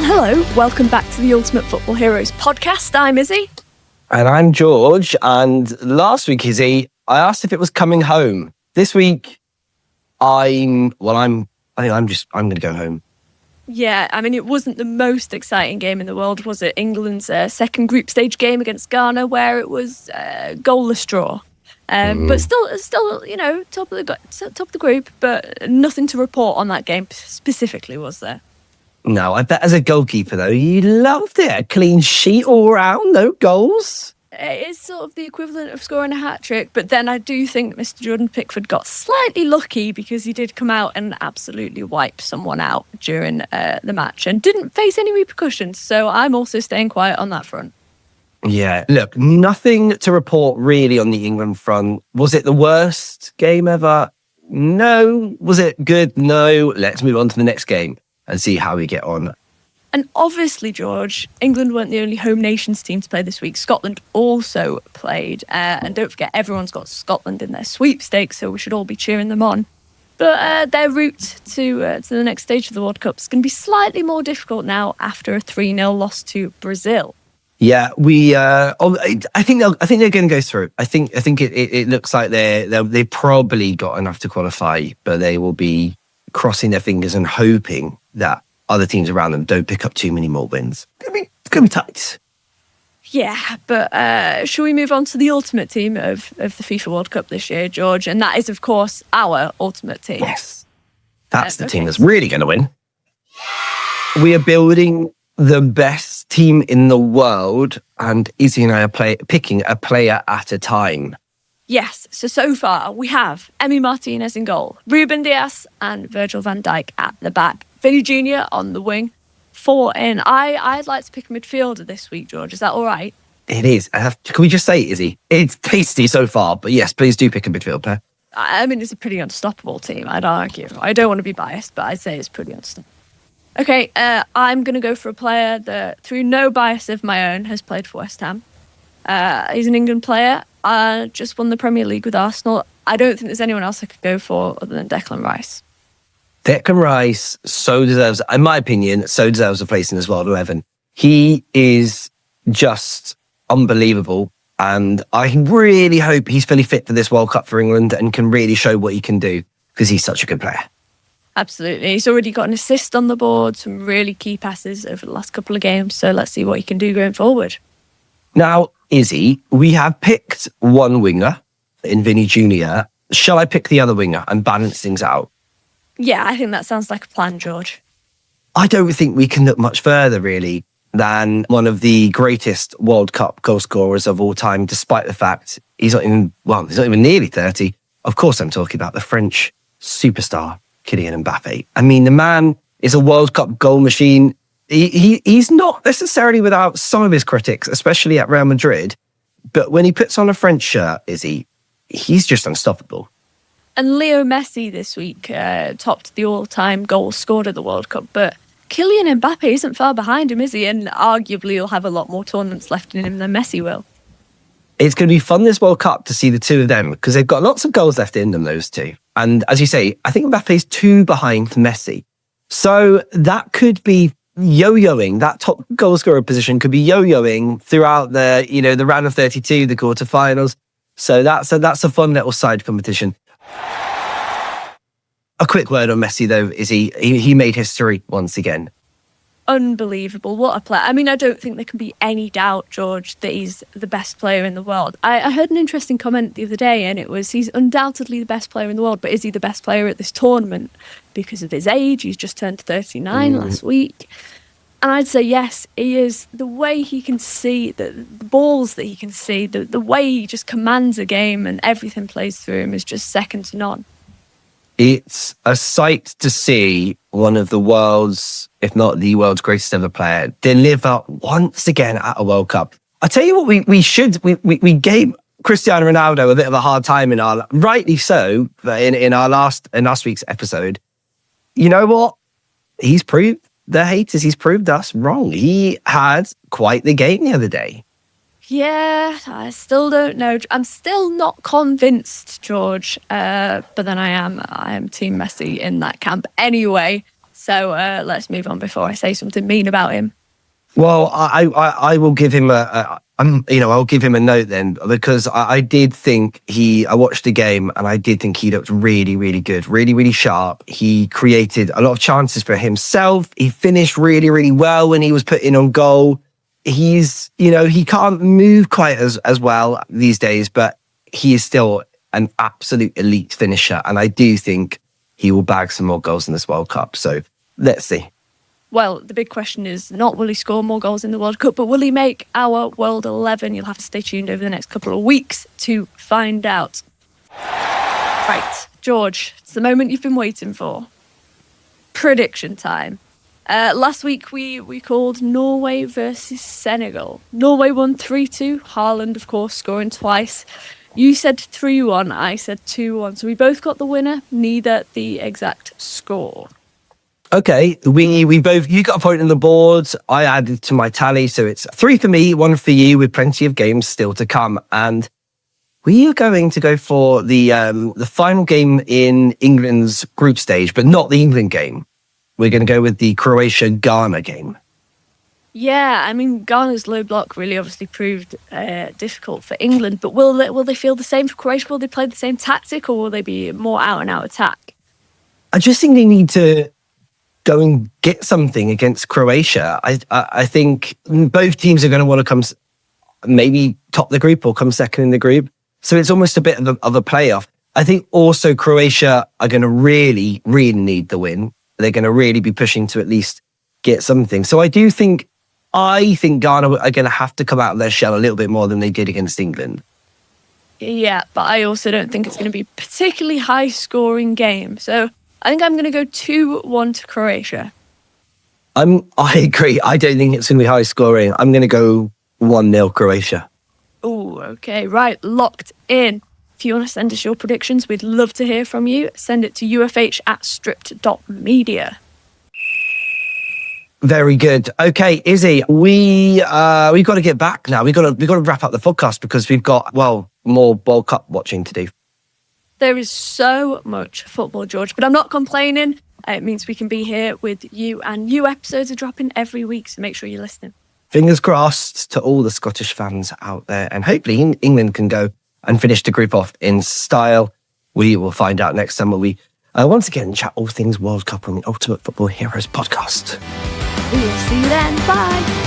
hello, welcome back to the Ultimate Football Heroes podcast. I'm Issy. And I'm George. And last week, Issy, I asked if it was coming home. This week, I'm going to go home. Yeah, I mean, it wasn't the most exciting game in the world, was it? England's second group stage game against Ghana, where it was goalless draw. But still, you know, top of the group, but nothing to report on that game specifically, was there? No, I bet as a goalkeeper, though, you loved it. A clean sheet all round, no goals. It is sort of the equivalent of scoring a hat-trick, but then I do think Mr. Jordan Pickford got slightly lucky because he did come out and absolutely wipe someone out during the match and didn't face any repercussions. So I'm also staying quiet on that front. Yeah, look, nothing to report really on the England front. Was it the worst game ever? No. Was it good? No. Let's move on to the next game and see how we get on. And obviously, George, England weren't the only home nations team to play this week. Scotland also played. And don't forget, everyone's got Scotland in their sweepstakes, so we should all be cheering them on. But their route to the next stage of the World Cup is going to be slightly more difficult now after a 3-0 loss to Brazil. Yeah, I think they're going to go through. I think it looks like they probably got enough to qualify, but they will be crossing their fingers and hoping that other teams around them don't pick up too many more wins. It's going to be tight. Yeah, but shall we move on to the ultimate team of the FIFA World Cup this year, George? And that is, of course, our ultimate team. Yes, that's the team that's really going to win. We are building the best team in the world, and Issy and I are picking a player at a time. Yes, so far we have Emi Martinez in goal, Ruben Dias and Virgil van Dijk at the back, Vinny Jr. on the wing, 4 in. I'd like to pick a midfielder this week, George. Is that all right? It is. Can we just say, Issy, it's tasty so far, but yes, please do pick a midfield player. I mean, it's a pretty unstoppable team, I'd argue. I don't want to be biased, but I'd say it's pretty unstoppable. Okay, I'm going to go for a player that, through no bias of my own, has played for West Ham. He's an England player, just won the Premier League with Arsenal. I don't think there's anyone else I could go for other than Declan Rice. Declan Rice deserves, in my opinion, a place in this World 11. He is just unbelievable, and I really hope he's fully fit for this World Cup for England and can really show what he can do, because he's such a good player. Absolutely. He's already got an assist on the board, some really key passes over the last couple of games. So let's see what he can do going forward. Now, Issy, we have picked one winger in Vinny Jr. Shall I pick the other winger and balance things out? Yeah, I think that sounds like a plan, George. I don't think we can look much further, really, than one of the greatest World Cup goal scorers of all time, despite the fact he's not even nearly 30. Of course, I'm talking about the French superstar, Kylian Mbappé. I mean, the man is a World Cup goal machine. He's not necessarily without some of his critics, especially at Real Madrid. But when he puts on a French shirt, he's just unstoppable. And Leo Messi this week topped the all-time goals scored at the World Cup. But Kylian Mbappé isn't far behind him, is he? And arguably he'll have a lot more tournaments left in him than Messi will. It's going to be fun this World Cup to see the two of them, because they've got lots of goals left in them, those two. And as you say, I think Mbappe's 2 behind Messi. So that could be yo-yoing. That top goal scorer position could be yo-yoing throughout the round of 32, the quarterfinals. So that's a fun little side competition. A quick word on Messi, though, is he made history once again. Unbelievable. What a player. I mean, I don't think there can be any doubt, George, that he's the best player in the world. I heard an interesting comment the other day, and it was, he's undoubtedly the best player in the world, but is he the best player at this tournament because of his age? He's just turned 39 last week. And I'd say yes, he is. The way he can see, the balls that he can see, the way he just commands a game and everything plays through him is just second to none. It's a sight to see one of the world's, if not the world's greatest ever player, deliver once again at a World Cup. I tell you what, we gave Cristiano Ronaldo a bit of a hard time rightly so, in last week's episode. You know what? He's proved the haters, he's proved us wrong. He had quite the game the other day. Yeah, I still don't know. I'm still not convinced, George. But then I am Team Messi in that camp anyway. So let's move on before I say something mean about him. Well, I will give him I'll give him a note then, because I did think I watched the game and I did think he looked really, really good, really, really sharp. He created a lot of chances for himself. He finished really, really well when he was put in on goal. He's, he can't move quite as well these days, but he is still an absolute elite finisher. And I do think he will bag some more goals in this World Cup. So let's see. Well, the big question is not will he score more goals in the World Cup, but will he make our World 11? You'll have to stay tuned over the next couple of weeks to find out. Right, George, it's the moment you've been waiting for. Prediction time. Last week we called Norway versus Senegal. Norway won 3-2. Haaland, of course, scoring twice. You said 3-1, I said 2-1. So we both got the winner, neither the exact score. Okay, we both, you got a point on the board. I added to my tally, so it's 3 for me, 1 for you, with plenty of games still to come. And we are going to go for the final game in England's group stage, but not the England game. We're going to go with the Croatia-Ghana game. Yeah, I mean, Ghana's low block really obviously proved difficult for England, but will they feel the same for Croatia? Will they play the same tactic, or will they be more out-and-out attack? I just think they need to go and get something against Croatia. I think both teams are going to want to come maybe top the group or come second in the group. So it's almost a bit of a playoff. I think also Croatia are going to really, really need the win. They're going to really be pushing to at least get something. So I think Ghana are going to have to come out of their shell a little bit more than they did against England. Yeah, but I also don't think it's going to be a particularly high-scoring game. So I think I'm going to go 2-1 to Croatia. I agree. I don't think it's going to be high scoring. I'm going to go 1-0 Croatia. Oh, okay. Right. Locked in. If you want to send us your predictions, we'd love to hear from you. Send it to ufh@stripped.media. Very good. Okay, Izzy, we've got to get back now. We've got to wrap up the podcast because we've got, more World Cup watching to do. There is so much football, George, but I'm not complaining. It means we can be here with you, and new episodes are dropping every week, so make sure you're listening. Fingers crossed to all the Scottish fans out there, and hopefully England can go and finish the group off in style. We will find out next time when we once again chat all things World Cup on the Ultimate Football Heroes podcast. We will see you then. Bye.